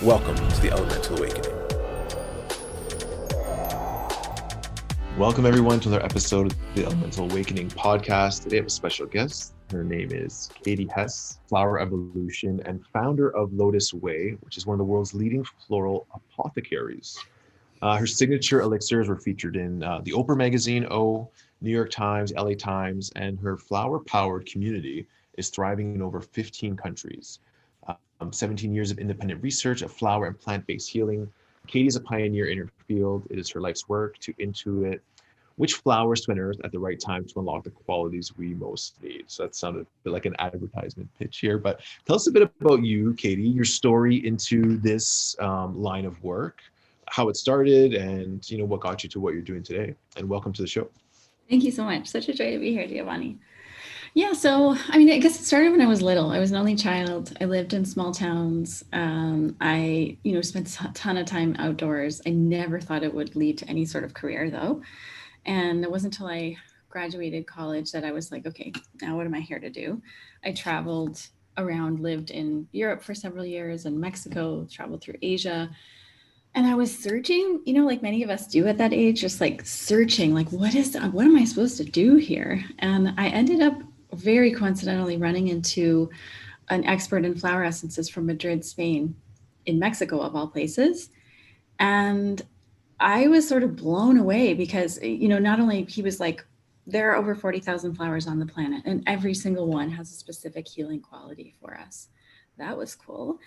Welcome to the Elemental Awakening. Welcome everyone to another episode of the Elemental Awakening podcast. Today I have a special guest. Her name is Katie Hess, flower evolution and founder of Lotuswei, which is one of the world's leading floral apothecaries. Her signature elixirs were featured in the Oprah magazine, New York Times, LA Times, and her flower-powered community is thriving in over 15 countries. 17 years of independent research of flower and plant-based healing. Katie is a pioneer in her field. It is her life's work to intuit which flowers to unearth at the right time to unlock the qualities we most need. So that sounded a bit like an advertisement pitch here, but tell us a bit about you, Katie, your story into this line of work, how it started, and what got you to what you're doing today. And welcome to the show. Thank you so much. Such a joy to be here, Giovanni. Yeah, so I guess it started when I was little. I was an only child. I lived in small towns. I spent a ton of time outdoors. I never thought it would lead to any sort of career, though. And it wasn't until I graduated college that I was like, okay, now what am I here to do? I traveled around, lived in Europe for several years, and Mexico, traveled through Asia. And I was searching, like many of us do at that age, just like searching, like, what am I supposed to do here? And I ended up very coincidentally running into an expert in flower essences from Madrid, Spain, in Mexico, of all places. And I was sort of blown away because, not only he was like, there are over 40,000 flowers on the planet, and every single one has a specific healing quality for us. That was cool.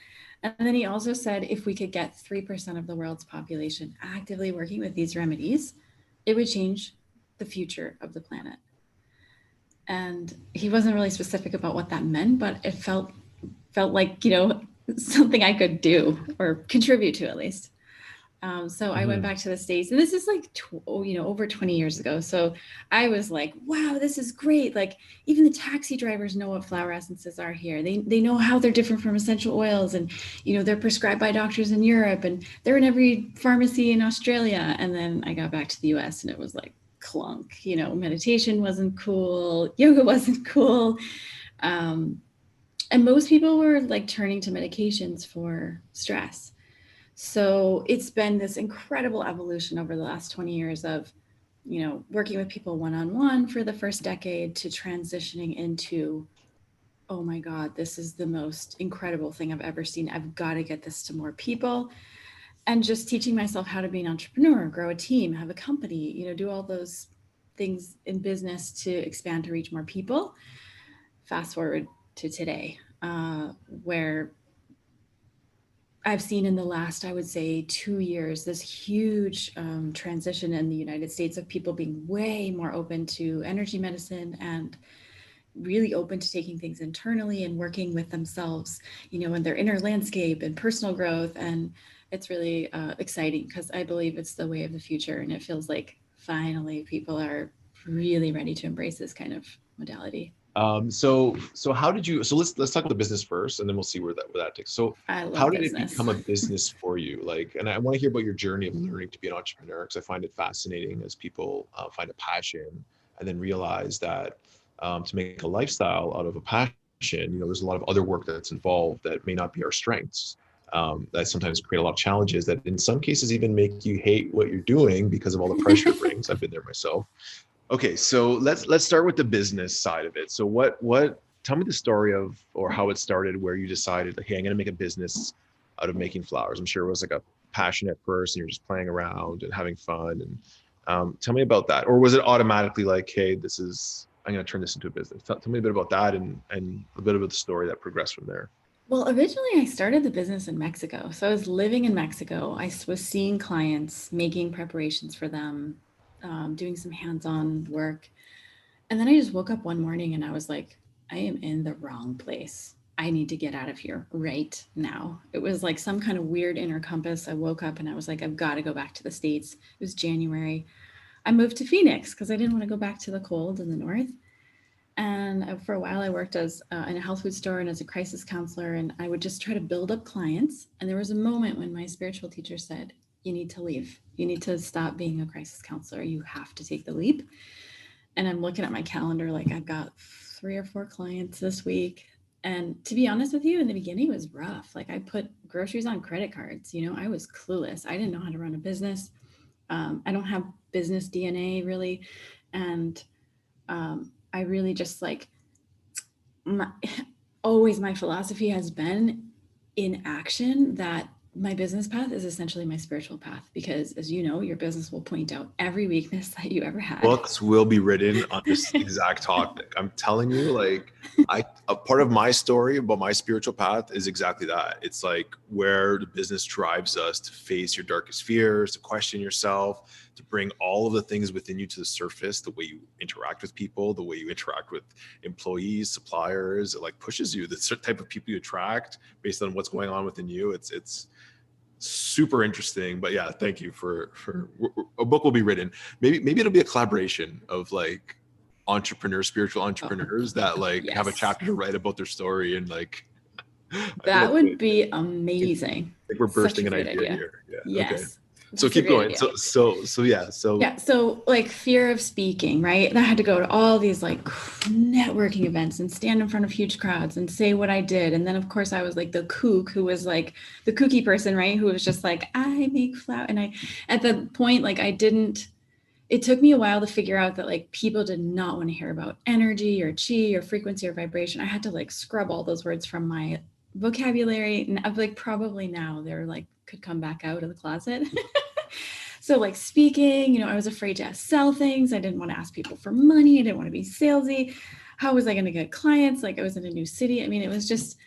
And then he also said if we could get 3% of the world's population actively working with these remedies, it would change the future of the planet. And he wasn't really specific about what that meant, but it felt like, something I could do or contribute to at least. So I went back to the States, and this is like, over 20 years ago. So I was like, wow, this is great. Like even the taxi drivers know what flower essences are here. They know how they're different from essential oils, and, they're prescribed by doctors in Europe, and they're in every pharmacy in Australia. And then I got back to the US and it was like clunk, meditation wasn't cool. Yoga wasn't cool. And most people were like turning to medications for stress. So it's been this incredible evolution over the last 20 years of, working with people one-on-one for the first decade to transitioning into, oh my God, this is the most incredible thing I've ever seen. I've got to get this to more people. And just teaching myself how to be an entrepreneur, grow a team, have a company, do all those things in business to expand to reach more people. Fast forward to today, where I've seen in the last, I would say, 2 years, this huge transition in the United States of people being way more open to energy medicine and really open to taking things internally and working with themselves, in their inner landscape and personal growth. And it's really exciting because I believe it's the way of the future. And it feels like finally people are really ready to embrace this kind of modality. So how did you, so let's talk about the business first, and then we'll see where that takes. So I how love did it business. become a business for you? Like, and I want to hear about your journey of learning to be an entrepreneur, because I find it fascinating as people find a passion and then realize that to make a lifestyle out of a passion, there's a lot of other work that's involved that may not be our strengths. That sometimes create a lot of challenges that in some cases even make you hate what you're doing because of all the pressure it brings. I've been there myself. Okay, so let's start with the business side of it. So what tell me the story of, or how it started, where you decided like, hey, I'm gonna make a business out of making flowers. I'm sure it was like a passion at first and you're just playing around and having fun. And tell me about that. Or was it automatically like, hey, I'm gonna turn this into a business? Tell me a bit about that and a bit about the story that progressed from there. Well, originally I started the business in Mexico. So I was living in Mexico. I was seeing clients, making preparations for them, doing some hands on work. And then I just woke up one morning and I was like, I am in the wrong place. I need to get out of here right now. It was like some kind of weird inner compass. I woke up and I was like, I've got to go back to the States. It was January. I moved to Phoenix because I didn't want to go back to the cold in the north. And for a while, I worked as in a health food store and as a crisis counselor. And I would just try to build up clients. And there was a moment when my spiritual teacher said, you need to leave. You need to stop being a crisis counselor. You have to take the leap. And I'm looking at my calendar, like I've got 3 or 4 clients this week. And to be honest with you, in the beginning it was rough. Like I put groceries on credit cards, I was clueless. I didn't know how to run a business. I don't have business DNA really. And I really just like, my, always my philosophy has been in action that my business path is essentially my spiritual path, because as you know, your business will point out every weakness that you ever had. Books will be written on this exact topic. I'm telling you, like, a part of my story about my spiritual path is exactly that. It's like where the business drives us to face your darkest fears, to question yourself, to bring all of the things within you to the surface, the way you interact with people, the way you interact with employees, suppliers. It like pushes you, the certain type of people you attract based on what's going on within you. It's super interesting. But yeah, thank you for a book will be written. Maybe it'll be a collaboration of like spiritual entrepreneurs that like have a Yes. chapter to write about their story, and like That would be amazing. I think we're bursting an idea Idea. here. Yeah. Okay. Yes. So keep going. So like fear of speaking, right? I had to go to all these like networking events and stand in front of huge crowds and say what I did. And then of course I was like the kook who was like the kooky person, right? Who was just like, I make flower. And I, at the point, like it took me a while to figure out that like people did not want to hear about energy or chi or frequency or vibration. I had to like scrub all those words from my vocabulary. And I'm like, probably now they're like, could come back out of the closet. So like speaking, I was afraid to sell things. I didn't want to ask people for money. I didn't want to be salesy. How was I going to get clients? Like I was in a new city. I mean, it was just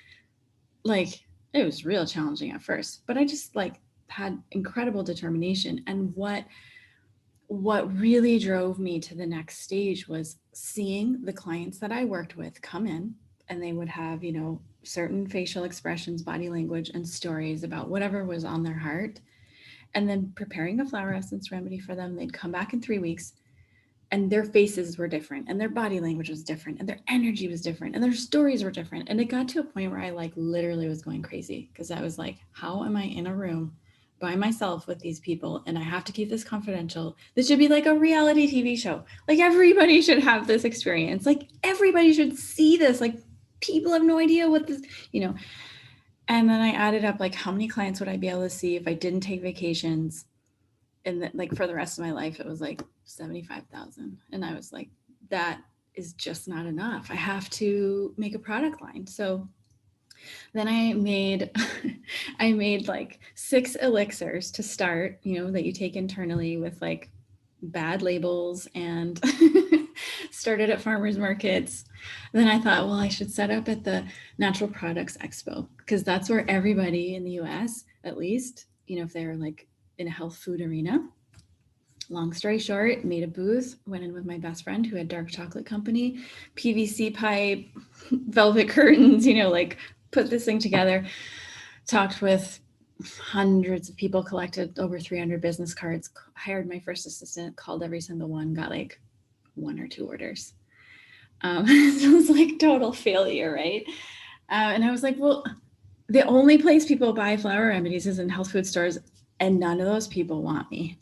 like, it was real challenging at first, but I just like had incredible determination. And what really drove me to the next stage was seeing the clients that I worked with come in, and they would have, certain facial expressions, body language, and stories about whatever was on their heart, and then preparing a flower essence remedy for them. They'd come back in 3 weeks and their faces were different and their body language was different and their energy was different and their stories were different. And it got to a point where I like literally was going crazy, because I was like, how am I in a room by myself with these people and I have to keep this confidential? This should be like a reality TV show. Like everybody should have this experience. Like everybody should see this. Like people have no idea what this, And then I added up like how many clients would I be able to see if I didn't take vacations, and like for the rest of my life it was like 75,000, and I was like, that is just not enough. I have to make a product line. So then I made like 6 elixirs to start, that you take internally with like bad labels, and started at farmers markets. Then I thought, well, I should set up at the Natural Products Expo, because that's where everybody in the US, at least, if they're like in a health food arena. Long story short, made a booth, went in with my best friend who had dark chocolate company, PVC pipe, velvet curtains, like put this thing together, talked with hundreds of people, collected over 300 business cards, hired my first assistant, called every single one, got like 1 or 2 orders. So it was like total failure, right? And I was like, well, the only place people buy flower remedies is in health food stores, and none of those people want me.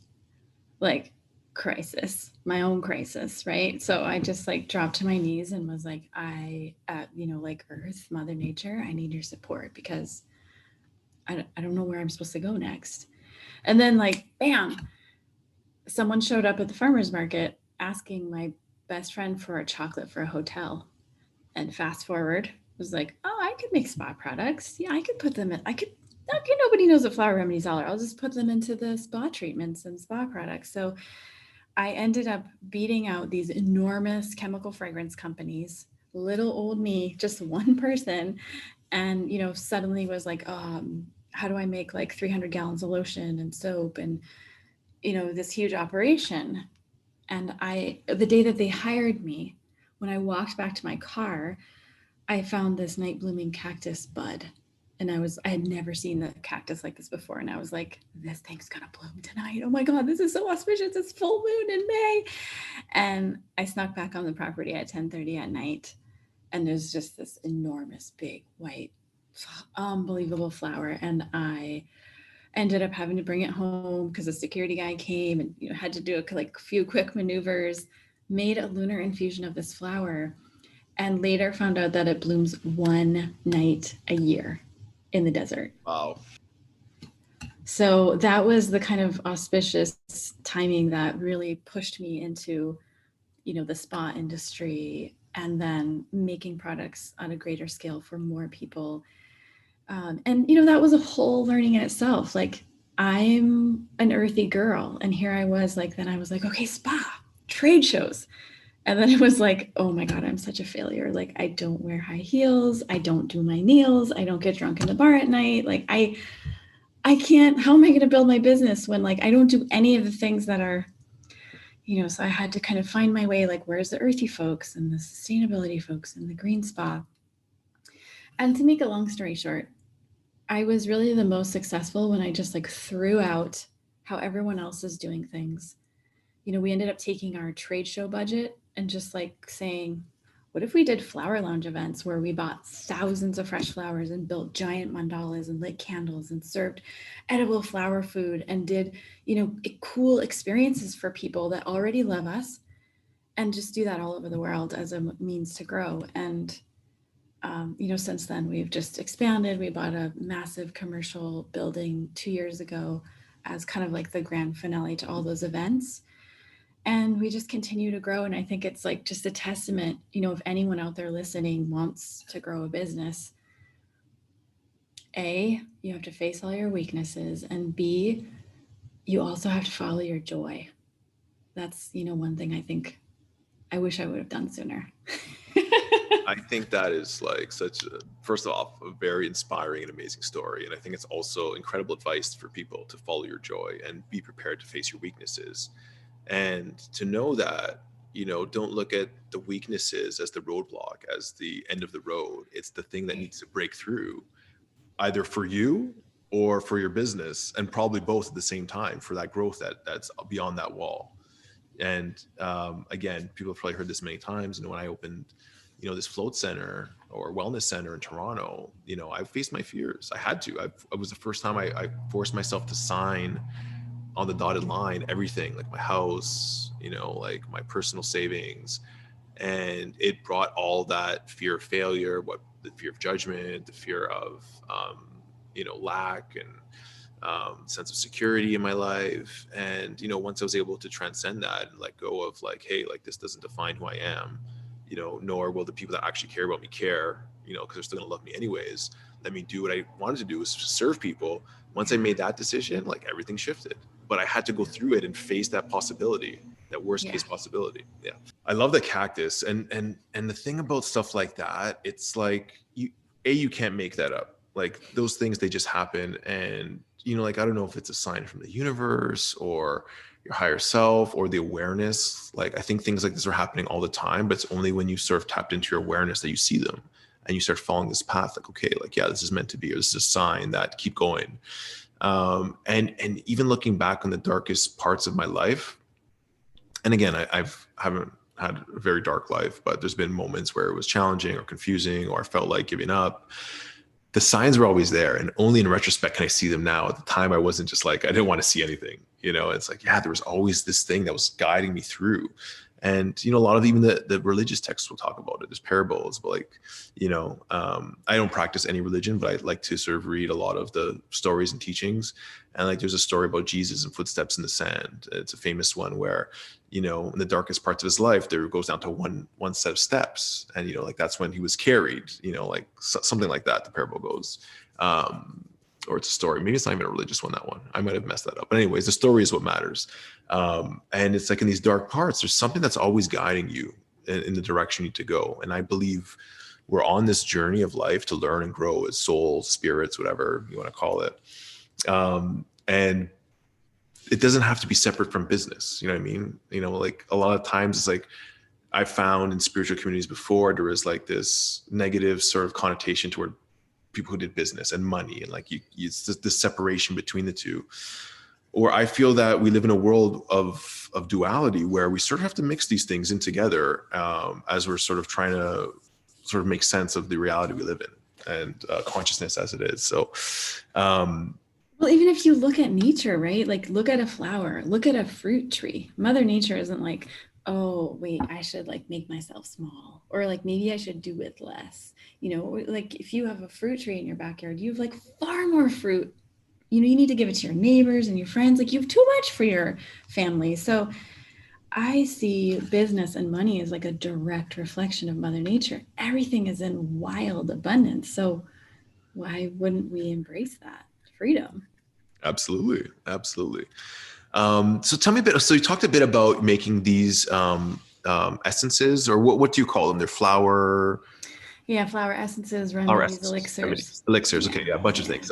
Like crisis, my own crisis, right? So I just like dropped to my knees and was like, like Earth, Mother Nature, I need your support, because I don't know where I'm supposed to go next. And then like, bam, someone showed up at the farmer's market asking my best friend for a chocolate for a hotel. And fast forward, was like, oh, I could make spa products. Yeah, I could put them in. Nobody knows what flower remedies are. I'll just put them into the spa treatments and spa products. So I ended up beating out these enormous chemical fragrance companies, little old me, just one person. And, suddenly was like, how do I make like 300 gallons of lotion and soap and, this huge operation. And the day that they hired me, when I walked back to my car, I found this night blooming cactus bud. And I had never seen the cactus like this before. And I was like, this thing's gonna bloom tonight. Oh my God, this is so auspicious. It's full moon in May. And I snuck back on the property at 10:30 at night. And there's just this enormous, big, white, unbelievable flower. And I ended up having to bring it home because the security guy came and had to do a few quick maneuvers, made a lunar infusion of this flower. and later found out that it blooms one night a year in the desert. Wow. So that was the kind of auspicious timing that really pushed me into, the spa industry, and then making products on a greater scale for more people. And that was a whole learning in itself. Like, I'm an earthy girl, and here I was, like, then I was like, okay, spa, trade shows. And then it was like, oh my God, I'm such a failure. Like, I don't wear high heels. I don't do my nails. I don't get drunk in the bar at night. Like, I can't, how am I going to build my business when, like, I don't do any of the things that are, so I had to kind of find my way, like, where's the earthy folks and the sustainability folks and the green spa. And to make a long story short, I was really the most successful when I just, like, threw out how everyone else is doing things. We ended up taking our trade show budget and just, like, saying, what if we did flower lounge events where we bought thousands of fresh flowers and built giant mandalas and lit candles and served edible flower food and did, cool experiences for people that already love us, and just do that all over the world as a means to grow. And, since then we've just expanded. We bought a massive commercial building 2 years ago as kind of like the grand finale to all those events. And we just continue to grow. And I think it's, like, just a testament, if anyone out there listening wants to grow a business, A, you have to face all your weaknesses, and B, you also have to follow your joy. That's, one thing I think I wish I would have done sooner. I think that is, like, first off, a very inspiring and amazing story. And I think it's also incredible advice for people to follow your joy and be prepared to face your weaknesses. And to know that, don't look at the weaknesses as the roadblock, as the end of the road. It's the thing that needs to break through, either for you or for your business, and probably both at the same time, for that growth that's beyond that wall. And again, people have probably heard this many times. When I opened, this float center or wellness center in Toronto, I faced my fears. I had to. It was the first time I forced myself to sign on the dotted line everything, like my house, like my personal savings. And it brought all that fear of failure, the fear of judgment, the fear of lack, and sense of security in my life. And once I was able to transcend that and let go of, like, hey, like, this doesn't define who I am, nor will the people that actually care about me care, because they're still gonna love me anyways. Let me do what I wanted to do, was serve people. Once I made that decision, like, everything shifted. But I had to go through it and face that possibility, that worst case possibility. Yeah. I love the cactus. And the thing about stuff like that, it's like, you can't make that up. Like, those things, they just happen. And, like, I don't know if it's a sign from the universe or your higher self or the awareness. Like, I think things like this are happening all the time, but it's only when you sort of tapped into your awareness that you see them and you start following this path. Like, okay, like, yeah, this is meant to be, or this is a sign that keep going. And even looking back on the darkest parts of my life, and again, I haven't had a very dark life, but there's been moments where it was challenging or confusing, or I felt like giving up. The signs were always there, and only in retrospect can I see them now. At the time, I wasn't just like, I didn't want to see anything, it's like, yeah, there was always this thing that was guiding me through. And, a lot of even the religious texts will talk about it. There's parables, but, like, I don't practice any religion, but I like to sort of read a lot of the stories and teachings. And, like, there's a story about Jesus and footsteps in the sand. It's a famous one where, in the darkest parts of his life, there goes down to one set of steps. And, like, that's when he was carried, like something like that, the parable goes. Or it's a story. Maybe it's not even a religious one, that one. I might have messed that up. But anyways, the story is what matters. And it's like, in these dark parts, there's something that's always guiding you in the direction you need to go. And I believe we're on this journey of life to learn and grow as souls, spirits, whatever you want to call it. And it doesn't have to be separate from business. You know what I mean? Like, a lot of times it's like, I found in spiritual communities before, there was, like, this negative sort of connotation toward people who did business and money, and, like, it's just the separation between the two. Or I feel that we live in a world of duality, where we sort of have to mix these things in together, as we're sort of trying to sort of make sense of the reality we live in, and consciousness as it is. So, well, even if you look at nature, right? Like, look at a flower, look at a fruit tree. Mother Nature isn't like, oh, wait, I should like make myself small, or like maybe I should do with less. Like if you have a fruit tree in your backyard, you have like far more fruit. You need to give it to your neighbors and your friends. Like you have too much for your family. So I see business and money as like a direct reflection of Mother Nature. Everything is in wild abundance. So why wouldn't we embrace that freedom? Absolutely. Absolutely. So tell me a bit. So you talked a bit about making these essences, or what do you call them? They're Yeah, flower essences, flower remedies, essences, elixirs. elixirs. Yeah, Okay, yeah, a bunch of yeah. things.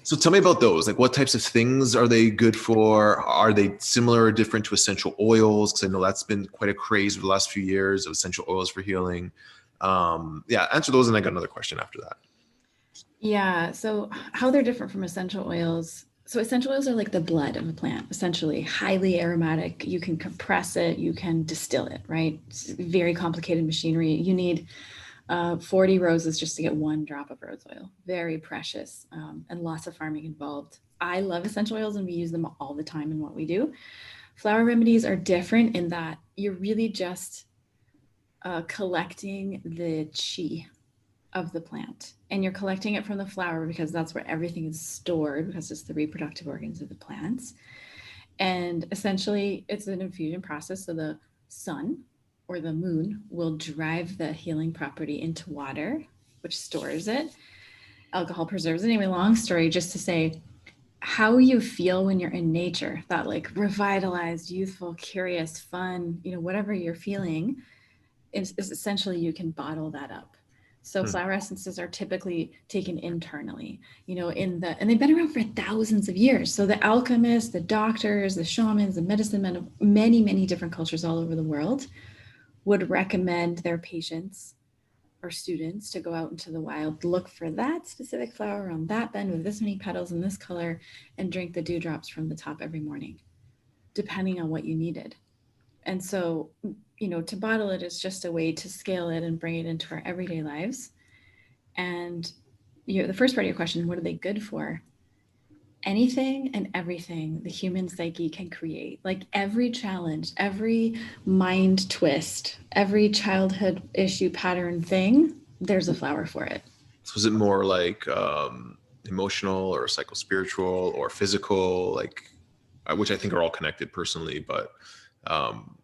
So tell me about those. Like, what types of things are they good for? Are they similar or different to essential oils? Because I know that's been quite a craze over the last few years of essential oils for healing. Yeah, answer those, and I got another question after that. Yeah. So how they're different from essential oils. So essential oils are like the blood of a plant, essentially highly aromatic. You can compress it, you can distill it, right? It's very complicated machinery. You need 40 roses just to get one drop of rose oil. Very precious, and lots of farming involved. I love essential oils and we use them all the time in what we do. Flower remedies are different in that you're really just collecting the chi of the plant, and you're collecting it from the flower because that's where everything is stored, because it's the reproductive organs of the plants. And essentially it's an infusion process, so the sun or the moon will drive the healing property into water, which stores it. Alcohol preserves it. Anyway, long story just to say, how you feel when you're in nature, that like revitalized, youthful, curious, fun, whatever you're feeling, is essentially you can bottle that up. So Hmm. flower essences are typically taken internally, and they've been around for thousands of years. So the alchemists, the doctors, the shamans, the medicine men of many, many different cultures all over the world would recommend their patients or students to go out into the wild, look for that specific flower on that bend with this many petals in this color, and drink the dewdrops from the top every morning, depending on what you needed. And so, to bottle it is just a way to scale it and bring it into our everyday lives. And the first part of your question, what are they good for? Anything and everything the human psyche can create. Like every challenge, every mind twist, every childhood issue pattern thing, there's a flower for it. So is it more like emotional or psychospiritual or physical, like which I think are all connected personally, but um,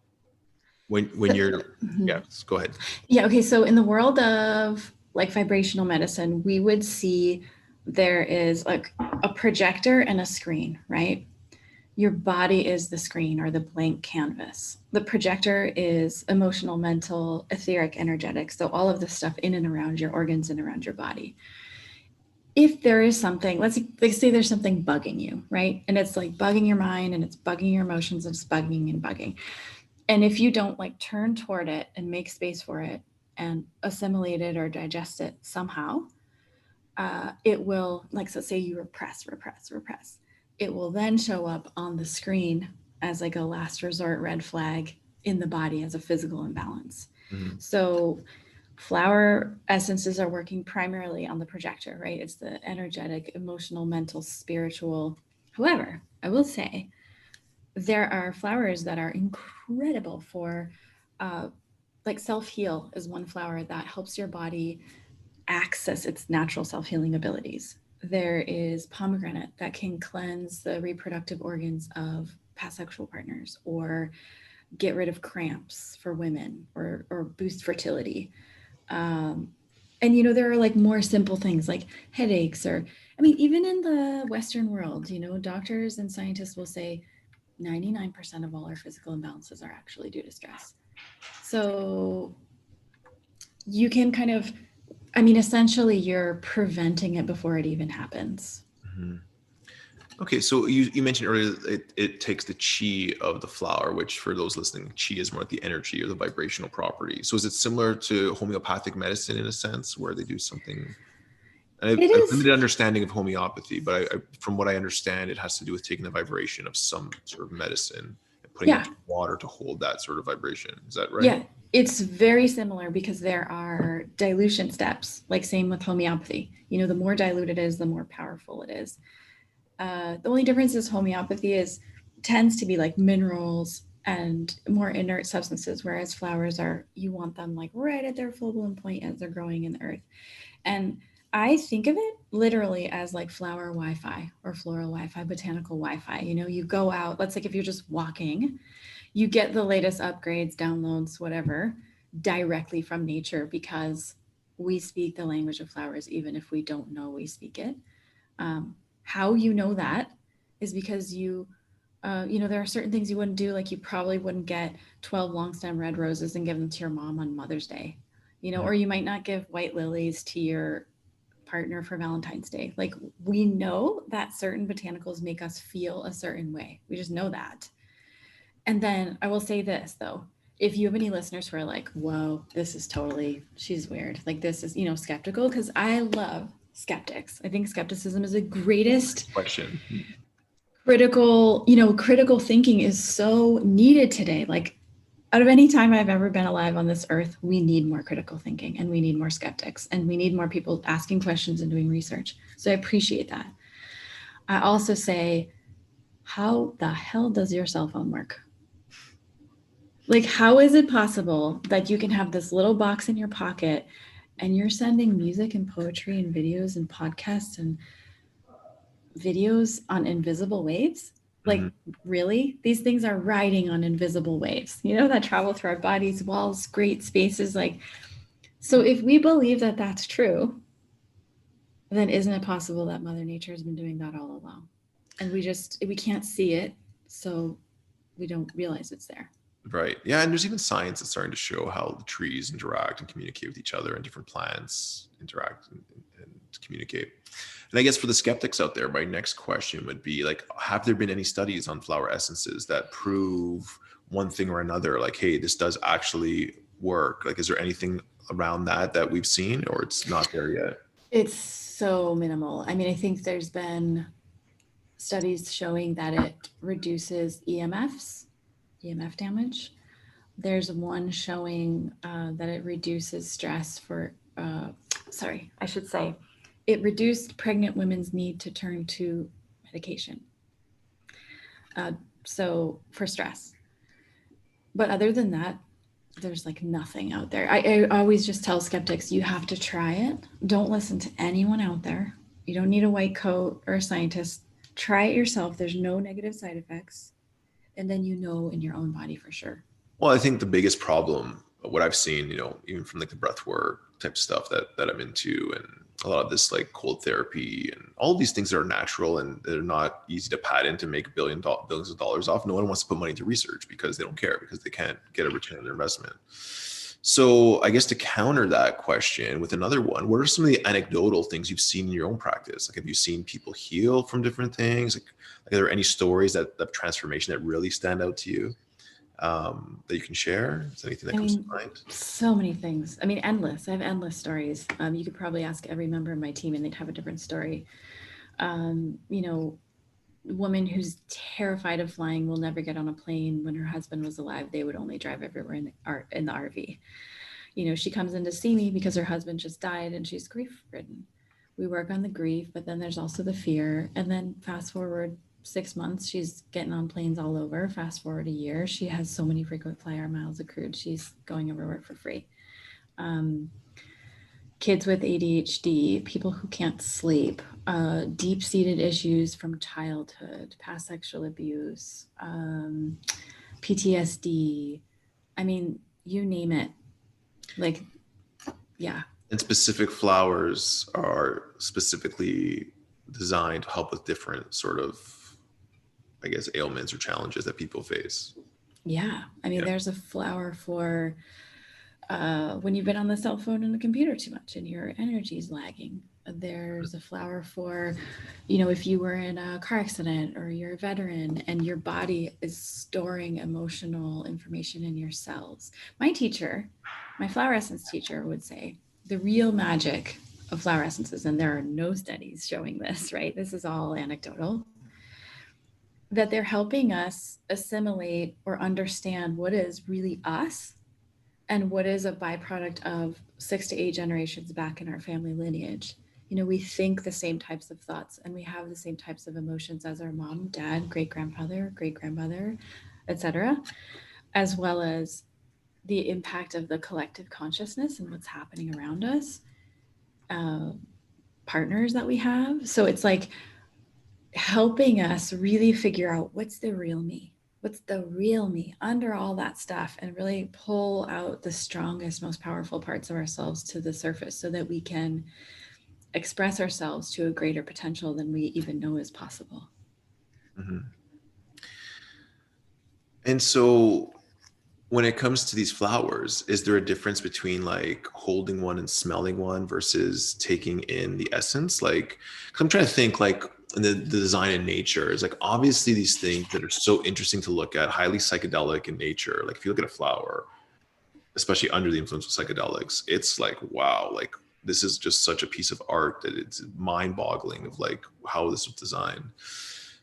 when you're, yeah, go ahead. Yeah, okay. So in the world of like vibrational medicine, we would see there is like a projector and a screen, right? Your body is the screen or the blank canvas. The projector is emotional, mental, etheric, energetic. So all of the stuff in and around your organs and around your body. If there is something, let's say there's something bugging you, right? And it's like bugging your mind and it's bugging your emotions and it's bugging and bugging. And if you don't like turn toward it and make space for it and assimilate it or digest it somehow, it will, like, so say you repress. It will then show up on the screen as like a last resort red flag in the body as a physical imbalance. Mhm. So flower essences are working primarily on the projector, right? It's the energetic, emotional, mental, spiritual. However, I will say there are flowers that are incredible for, uh, like self heal is one flower that helps your body access its natural self healing abilities. There is pomegranate that can cleanse the reproductive organs of past sexual partners or get rid of cramps for women or boost fertility. Um, and there are like more simple things like headaches, or I mean, even in the Western world, doctors and scientists will say 99% of all our physical imbalances are actually due to stress. So you can kind of, I mean, essentially, you're preventing it before it even happens. Mhm. Okay, so you mentioned earlier that it takes the chi of the flower, which for those listening, chi is more like the energy or the vibrational property. So is it similar to homeopathic medicine in a sense where they do something? And It I've is. limited understanding of homeopathy, but from what I understand, it has to do with taking the vibration of some sort of medicine and putting it Yeah. into water to hold that sort of vibration. Is that right? Yeah. It's very similar because there are dilution steps, like same with homeopathy. The more dilute it is, the more powerful it is. The only difference is homeopathy tends to be like minerals, and more inert substances, whereas flowers are, you want them like right at their full bloom point as they're growing in the earth. And I think of it literally as like flower Wi-Fi or floral Wi-Fi, botanical Wi-Fi. You know, you go out, let's like if you're just walking, you get the latest upgrades, downloads, whatever, directly from nature because we speak the language of flowers, even if we don't know we speak it. How you know that is because there are certain things you wouldn't do. Like you probably wouldn't get 12 long stem red roses and give them to your mom on Mother's Day, or you might not give white lilies to your partner for Valentine's Day. Like we know that certain botanicals make us feel a certain way. We just know that. And then I will say this though, if you have any listeners who are like, whoa, this is totally, she's weird. Like this is, skeptical, because I love skeptics. I think skepticism is the greatest Question. critical thinking is so needed today. Like out of any time I've ever been alive on this earth, we need more critical thinking and we need more skeptics and we need more people asking questions and doing research. So I appreciate that. I also say, how the hell does your cell phone work? Like, how is it possible that you can have this little box in your pocket and you're sending music and poetry and videos and podcasts and videos on invisible waves? Like, really? These things are riding on invisible waves, that travel through our bodies, walls, great spaces. Like, so if we believe that that's true, then isn't it possible that Mother Nature has been doing that all along? And we can't see it, so we don't realize it's there. Right. Yeah. And there's even science that's starting to show how the trees interact and communicate with each other, and different plants interact and communicate. And I guess for the skeptics out there, my next question would be like, have there been any studies on flower essences that prove one thing or another? Like, hey, this does actually work. Like, is there anything around that we've seen, or it's not there yet? It's so minimal. I mean, I think there's been studies showing that it reduces EMF damage. There's one showing that it reduces stress I should say, it reduced pregnant women's need to turn to medication. So for stress. But other than that, there's like nothing out there. I always just tell skeptics, you have to try it. Don't listen to anyone out there. You don't need a white coat or a scientist. Try it yourself. There's no negative side effects. And then in your own body for sure. Well, I think the biggest problem, what I've seen, even from like the breath work type stuff that I'm into, and a lot of this like cold therapy and all of these things that are natural and they're not easy to patent and make billions of dollars off. No one wants to put money into research because they don't care, because they can't get a return on their investment. So I guess to counter that question with another one, what are some of the anecdotal things you've seen in your own practice? Like, have you seen people heal from different things? Like are there any stories of transformation that really stand out to you? That you can share? Is there anything that comes to mind? So many things. I mean, endless. I have endless stories. You could probably ask every member of my team and they'd have a different story. Woman who's terrified of flying will never get on a plane. When her husband was alive, they would only drive everywhere in the RV. She comes in to see me because her husband just died and she's grief ridden. We work on the grief, but then there's also the fear. And then fast forward 6 months, she's getting on planes all over. Fast forward a year, she has so many frequent flyer miles accrued. She's going everywhere for free. Kids with ADHD, people who can't sleep, deep-seated issues from childhood, past sexual abuse, PTSD. I mean, you name it. Like, yeah. And specific flowers are specifically designed to help with different sort of, I guess, ailments or challenges that people face. Yeah. I mean, there's a flower for when you've been on the cell phone and the computer too much and your energy is lagging. There's a flower for, if you were in a car accident or you're a veteran and your body is storing emotional information in your cells. My flower essence teacher would say the real magic of flower essences, and there are no studies showing this, right? This is all anecdotal, that they're helping us assimilate or understand what is really us and what is a byproduct of 6 to 8 generations back in our family lineage. We think the same types of thoughts and we have the same types of emotions as our mom, dad, great grandfather, great grandmother, etc., as well as the impact of the collective consciousness and what's happening around us, uh, partners that we have. So it's like helping us really figure out what's the real me, what's the real me under all that stuff, and really pull out the strongest, most powerful parts of ourselves to the surface so that we can express ourselves to a greater potential than we even know is possible. Mm-hmm. And so when it comes to these flowers, is there a difference between like holding one and smelling one versus taking in the essence? Like, 'cause I'm trying to think like in the design in nature is like obviously these things that are so interesting to look at, highly psychedelic in nature. Like if you look at a flower, especially under the influence of psychedelics, it's like, wow, like this is just such a piece of art that it's mind boggling of like how this was designed.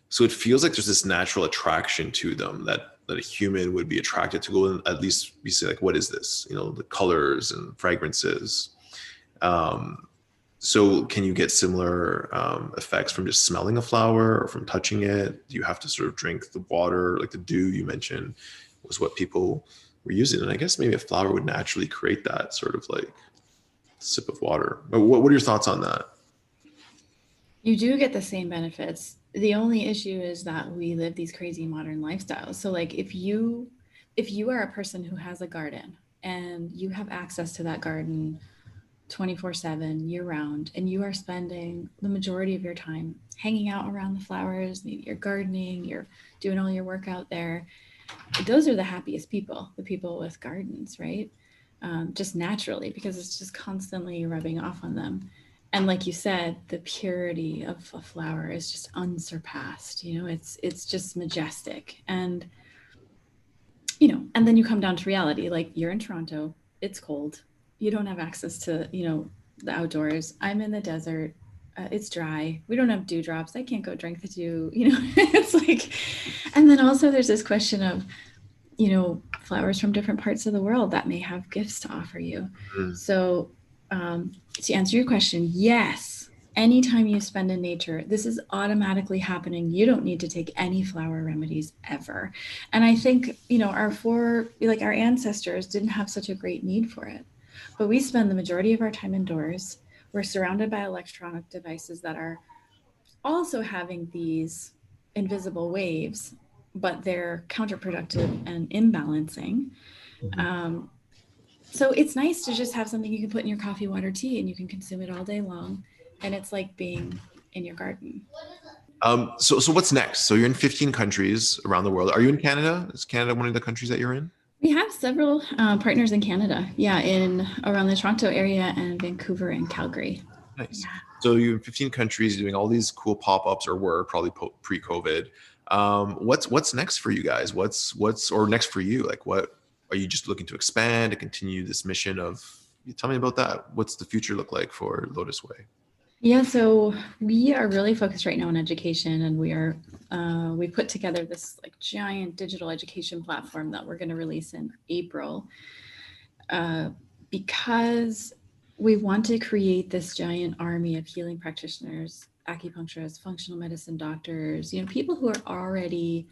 So it feels like there's this natural attraction to them that a human would be attracted to go and at least be say like, what is this? You know, the colors and fragrances. Um, so can you get similar effects from just smelling a flower or from touching it? Do you have to sort of drink the water, like the dew you mentioned was what people were using? And I guess maybe a flower would naturally create that sort of like sip of water. But what are your thoughts on that? You do get the same benefits. The only issue is that we live these crazy modern lifestyles. So like if you are a person who has a garden and you have access to that garden 24/7 year round, and you are spending the majority of your time hanging out around the flowers, maybe you're gardening, you're doing all your work out there, those are the happiest people, the people with gardens, right? Just naturally, because it's just constantly rubbing off on them. And like you said, the purity of a flower is just unsurpassed. It's just majestic. And and then you come down to reality. Like you're in Toronto, it's cold, you don't have access to the outdoors. I'm in the desert. It's dry. We don't have dewdrops. I can't go drink the dew. It's like, and then also there's this question of flowers from different parts of the world that may have gifts to offer you. Mm. So, to answer your question, yes, anytime you spend in nature, this is automatically happening. You don't need to take any flower remedies ever. And I think, our ancestors didn't have such a great need for it. But we spend the majority of our time indoors. We're surrounded by electronic devices that are also having these invisible waves, but they're counterproductive and imbalancing. Mhm. Um, so it's nice to just have something you can put in your coffee, water, tea, and you can consume it all day long. And it's like being in your garden. So what's next? So you're in 15 countries around the world. Are you in Canada? Is Canada one of the countries that you're in? We have several partners in Canada. Yeah, in around the Toronto area and Vancouver and Calgary. Nice. Yeah. So you're in 15 countries doing all these cool pop-ups or were probably pre-COVID. What's next for you guys? What's or next for you? Like what are you just looking to expand to continue this mission of tell me about that. What's the future look like for Lotuswei? Yeah, so we are really focused right now on education, and we put together this like giant digital education platform that we're going to release in April, uh, because we want to create this giant army of healing practitioners, acupuncturists, functional medicine doctors, people who are already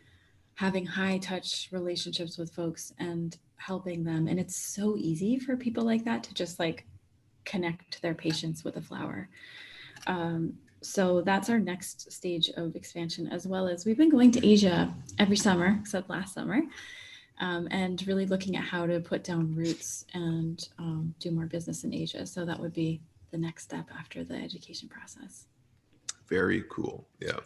having high touch relationships with folks and helping them. And it's so easy for people like that to just like connect their patients with a flower. So that's our next stage of expansion, as well as we've been going to Asia every summer, except last summer, and really looking at how to put down roots and do more business in Asia. So that would be the next step after the education process. Very cool. Yeah.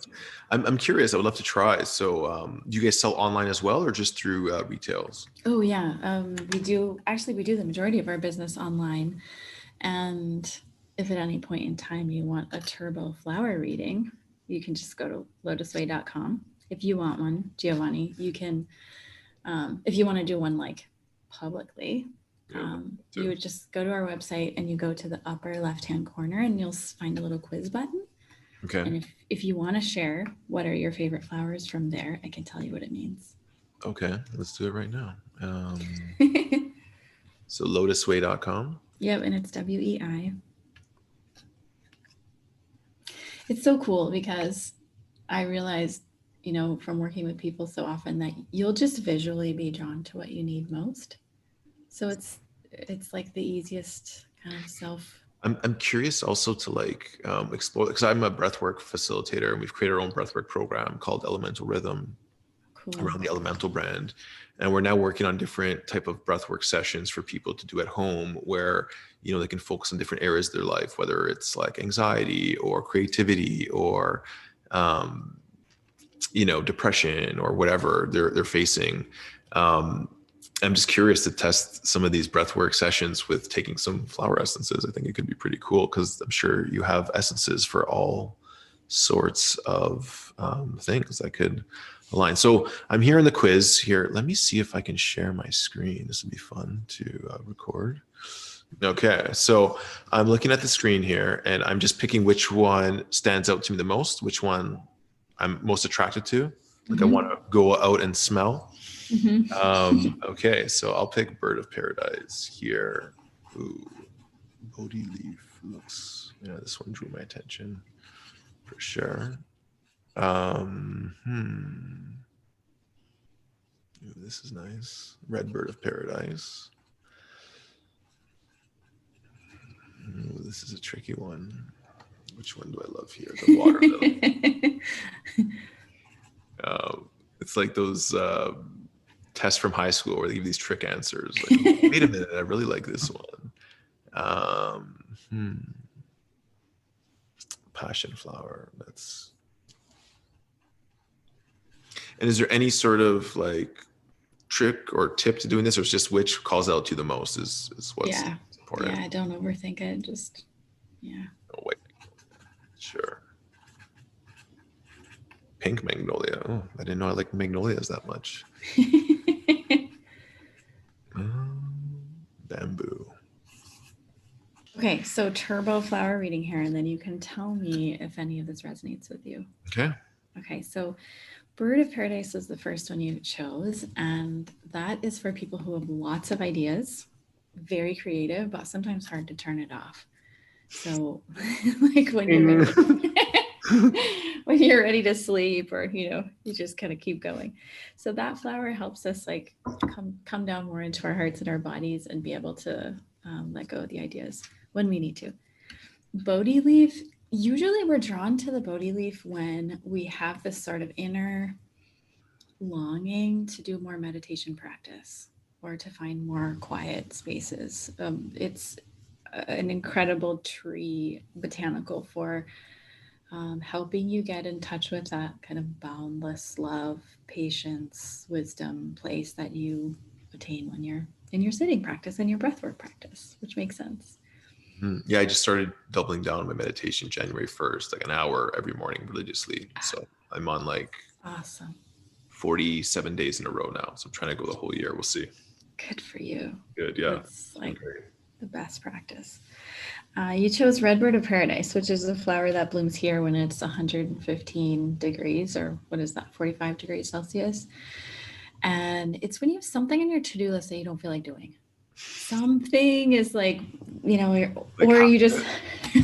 I'm curious. I would love to try. So do you guys sell online as well or just through retails? Oh yeah, we do the majority of our business online. And if at any point in time you want a turbo flower reading, you can just go to lotuswei.com. If you want one, Giovanni, you can, if you want to do one like publicly, you would just go to our website and you go to the upper left-hand corner and you'll find a little quiz button. Okay. And if you want to share what are your favorite flowers from there, I can tell you what it means. Okay, let's do it right now. So lotuswei.com. Yep, and it's WEI. It's so cool because I realized from working with people so often that you'll just visually be drawn to what you need most. So it's like the easiest kind of self. I'm curious also to like explore, because I'm a breathwork facilitator and we've created our own breathwork program called Elemental Rhythm Cool. around the Elemental brand. And we're now working on different type of breathwork sessions for people to do at home where, they can focus on different areas of their life, whether it's like anxiety or creativity or, depression or whatever they're facing. I'm just curious to test some of these breathwork sessions with taking some flower essences. I think it could be pretty cool because I'm sure you have essences for all sorts of things that could align. So I'm here in the quiz here. Let me see if I can share my screen. This would be fun to record. Okay, so I'm looking at the screen here and I'm just picking which one stands out to me the most, which one I'm most attracted to. Like I want to go out and smell. Okay, so I'll pick Bird of Paradise here. Ooh, Bodhi Leaf looks, this one drew my attention for sure. Ooh, this is nice. Red Bird of Paradise. Ooh, this is a tricky one. Which one do I love here? The watermelon. It's like those tests from high school where they give these trick answers. Like, wait a minute, I really like this one. Passion flower. And is there any sort of like trick or tip to doing this, or it's just which calls out to you the most is what's important? Yeah, don't overthink it. Just, yeah. Oh, wait. Sure. Pink magnolia. Oh, I didn't know I liked magnolias that much. Bamboo. Okay, so turbo flower reading here, and then you can tell me if any of this resonates with you. Okay, so Bird of Paradise was the first one you chose, and that is for people who have lots of ideas, very creative, but sometimes hard to turn it off. So like when you're ready, when you're ready to sleep, or you just kind of keep going. So that flower helps us like come down more into our hearts and our bodies and be able to let go of the ideas when we need to. Bodhi leaf, usually we're drawn to the Bodhi leaf when we have this sort of inner longing to do more meditation practice or to find more quiet spaces. It's an incredible tree botanical for helping you get in touch with that kind of boundless love, patience, wisdom place that you attain when you're in your sitting practice and your breathwork practice, which makes sense. Yeah, I just started doubling down on my meditation January 1st, like an hour every morning religiously. So I'm on like awesome 47 days in a row now. So I'm trying to go the whole year. We'll see. Good for you. Good, yeah. It's like the best practice. You chose Red Bird of Paradise, which is a flower that blooms here when it's 115 degrees, or what is that, 45 degrees Celsius. And it's when you have something on your to-do list that you don't feel like doing. Something is like, or you just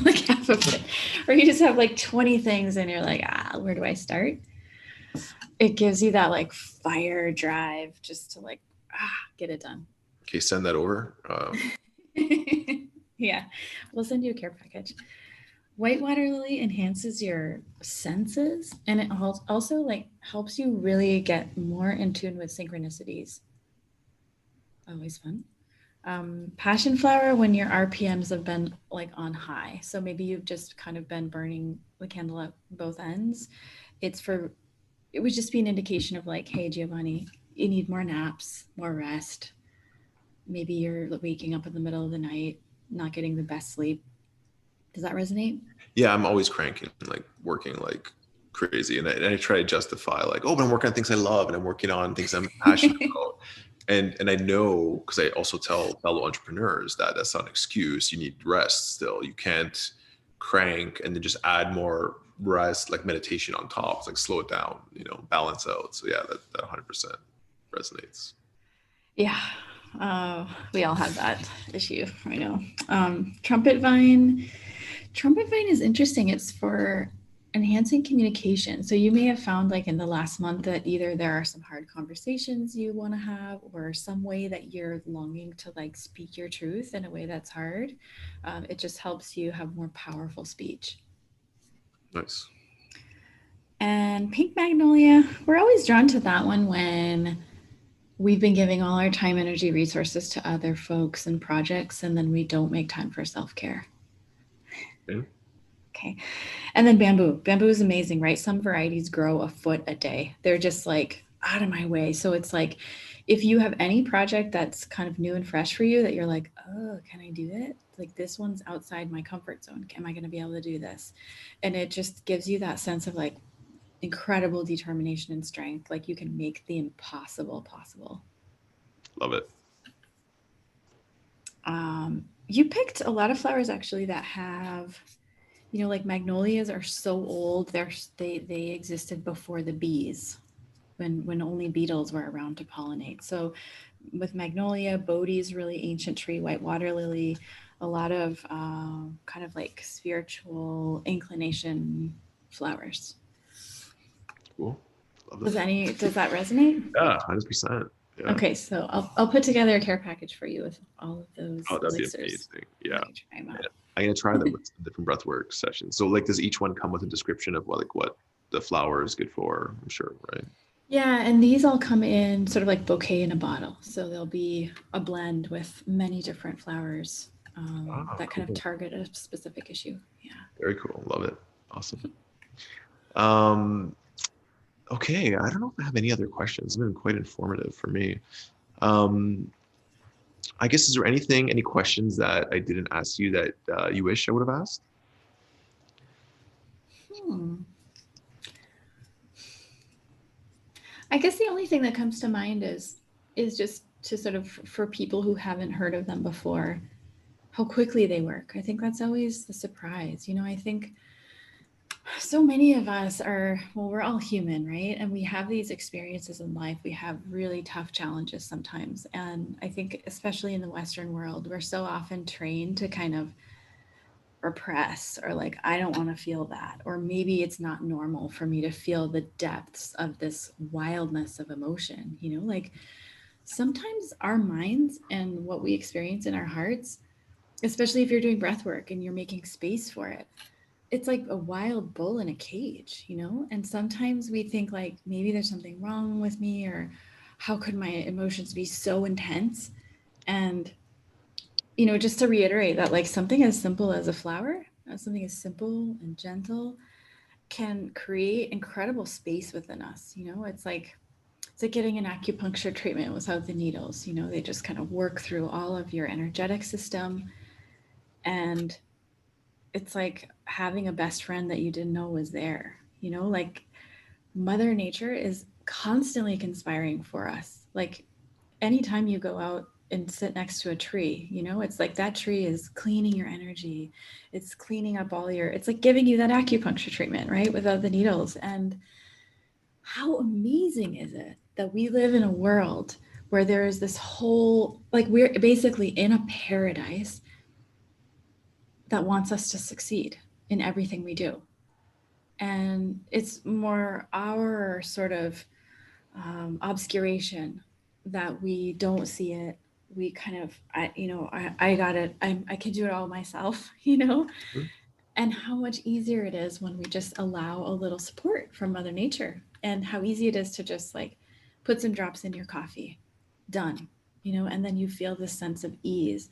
like half of it, or you just have like 20 things and you're like, where do I start? It gives you that like fire drive just to like, get it done. Okay, send that over. Yeah, we'll send you a care package. White water lily enhances your senses, and it also like helps you really get more in tune with synchronicities. Always fun. Passion flower, when your RPMs have been like on high, so maybe you've just kind of been burning the candle at both ends. It would just be an indication of like, hey, Giovanni, you need more naps, more rest. Maybe you're waking up in the middle of the night, not getting the best sleep. Does that resonate? Yeah, I'm always cranking, like working like crazy. And I try to justify like, oh, but I'm working on things I love and I'm working on things I'm passionate about. And I know, because I also tell fellow entrepreneurs that that's not an excuse. You need rest still. You can't crank and then just add more rest, like meditation on top. It's like slow it down, balance out. So yeah, that 100% resonates. Yeah. We all have that issue. I know. Trumpet vine is interesting. It's for enhancing communication. So you may have found like in the last month that either there are some hard conversations you want to have or some way that you're longing to like speak your truth in a way that's hard. It just helps you have more powerful speech. Nice. And pink magnolia, we're always drawn to that one when we've been giving all our time, energy, resources to other folks and projects, and then we don't make time for self-care. Okay. Okay. And then bamboo. Bamboo is amazing, right? Some varieties grow a foot a day. They're just like out of my way. So it's like if you have any project that's kind of new and fresh for you that you're like, oh, can I do it? Like this one's outside my comfort zone. Am I going to be able to do this? And it just gives you that sense of like incredible determination and strength. Like you can make the impossible possible. Love it. You picked a lot of flowers actually that have, like magnolias are so old. They existed before the bees, when only beetles were around to pollinate. So with magnolia, Bodhi is really ancient tree, white water lily, a lot of kind of like spiritual inclination flowers. Cool. Love Does it. that resonate? Yeah, 100%. Yeah. Okay, so I'll put together a care package for you with all of those Oh, that'd be elixirs. amazing. Yeah. Try them out. I'm gonna try them with some different breathwork sessions. So like, does each one come with a description of what the flower is good for? I'm sure, right? Yeah, and these all come in sort of like bouquet in a bottle. So there'll be a blend with many different flowers that kind of Cool. target a specific issue. Yeah. Very cool. Love it. Awesome. Um, okay. I don't know if I have any other questions. It's been quite informative for me. I guess, is there any questions that I didn't ask you that you wish I would have asked? I guess the only thing that comes to mind is just to sort of, for people who haven't heard of them before, how quickly they work. I think that's always the surprise. I think so many of us we're all human, right? And we have these experiences in life. We have really tough challenges sometimes. And I think, especially in the Western world, we're so often trained to kind of repress or like, I don't want to feel that. Or maybe it's not normal for me to feel the depths of this wildness of emotion. Like sometimes our minds and what we experience in our hearts, especially if you're doing breath work and you're making space for it, it's like a wild bull in a cage, and sometimes we think like maybe there's something wrong with me, or how could my emotions be so intense? And just to reiterate that, like, something as simple as a flower, something as simple and gentle, can create incredible space within us. It's like getting an acupuncture treatment without the needles. They just kind of work through all of your energetic system, and it's like having a best friend that you didn't know was there. Like Mother Nature is constantly conspiring for us. Like anytime you go out and sit next to a tree, it's like that tree is cleaning your energy. It's cleaning up it's like giving you that acupuncture treatment, right? Without the needles. And how amazing is it that we live in a world where there is this whole, like, we're basically in a paradise that wants us to succeed in everything we do. And it's more our sort of obscuration that we don't see it. We kind of, I got it. I can do it all myself, Mhm. and how much easier it is when we just allow a little support from Mother Nature, and how easy it is to just like put some drops in your coffee, done, and then you feel this sense of ease.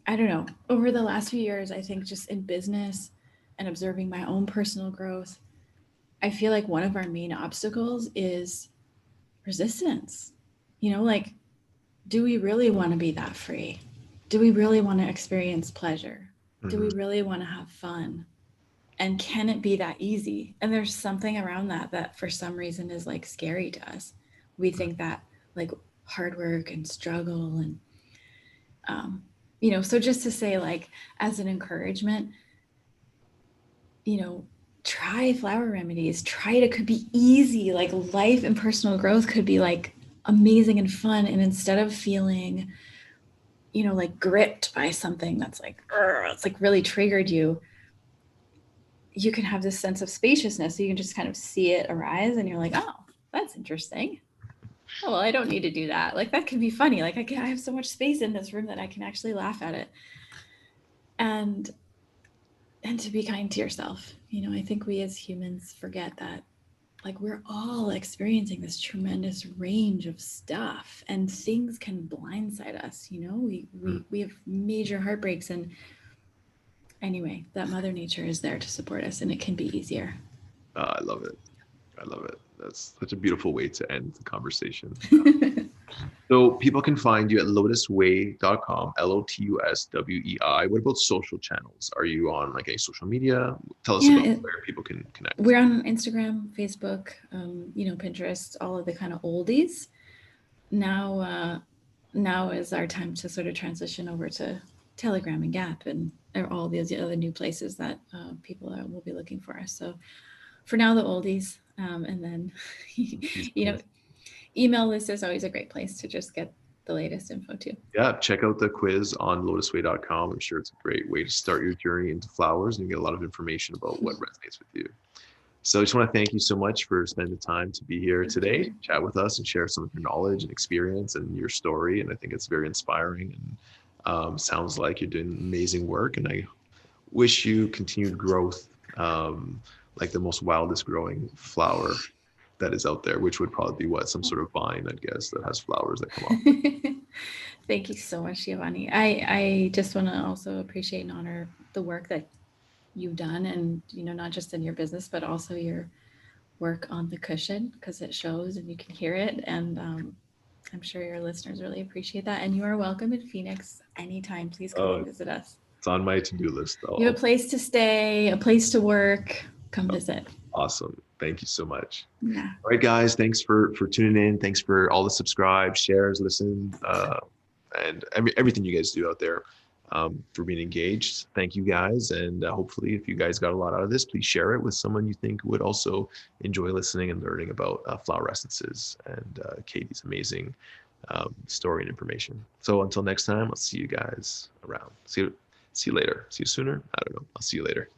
I don't know. Over the last few years, I think just in business and observing my own personal growth, I feel like one of our main obstacles is resistance. Like, do we really want to be that free? Do we really want to experience pleasure? Do we Mhm. really want to have fun? And can it be that easy? And there's something around that for some reason is like scary to us. We think that like hard work and struggle and so just to say, like, as an encouragement, try flower remedies. Try it. It could be easy. Like life and personal growth could be like amazing and fun. And instead of feeling, like gripped by something that's like, it's like really triggered you, you can have this sense of spaciousness. So you can just kind of see it arise and you're like, oh, that's interesting. Oh, well, I don't need to do that. Like that can be funny. Like I have so much space in this room that I can actually laugh at it. And to be kind to yourself. I think we as humans forget that like we're all experiencing this tremendous range of stuff and things can blindside us. We have major heartbreaks, and anyway, that mother nature is there to support us and it can be easier. I love it. I love it. That's such a beautiful way to end the conversation. So people can find you at lotuswei.com, Lotuswei. What about social channels? Are you on like any social media? Tell us about where people can connect. We're on Instagram, Facebook, Pinterest, all of the kind of oldies. Now is our time to sort of transition over to Telegram and Gap and all these other new places that people will be looking for us. So for now, the oldies, and then email list is always a great place to just get the latest info too. Yeah, check out the quiz on lotuswei.com. I'm sure it's a great way to start your journey into flowers and you get a lot of information about what resonates with you. So I just want to thank you so much for spending the time to be here today, chat with us and share some of your knowledge and experience and your story. And I think it's very inspiring and sounds like you're doing amazing work. And I wish you continued growth, like the most wildest growing flower that is out there, which would probably be some sort of vine, I guess, that has flowers that come off. Thank you so much, Giovanni. I just want to also appreciate and honor the work that you've done, and not just in your business but also your work on the cushion, because it shows and you can hear it, and I'm sure your listeners really appreciate that. And you are welcome in Phoenix anytime. Please come and visit us. It's on my to-do list though. You have a place to stay, a place to work. Come visit. Awesome. Thank you so much. Yeah. All right, guys, thanks for tuning in. Thanks for all the subscribe, shares, listen, and everything you guys do out there, for being engaged. Thank you guys. And hopefully if you guys got a lot out of this, please share it with someone you think would also enjoy listening and learning about flower essences and Katie's amazing story and information. So until next time, I'll see you guys around. See you later. See you sooner. I don't know. I'll see you later.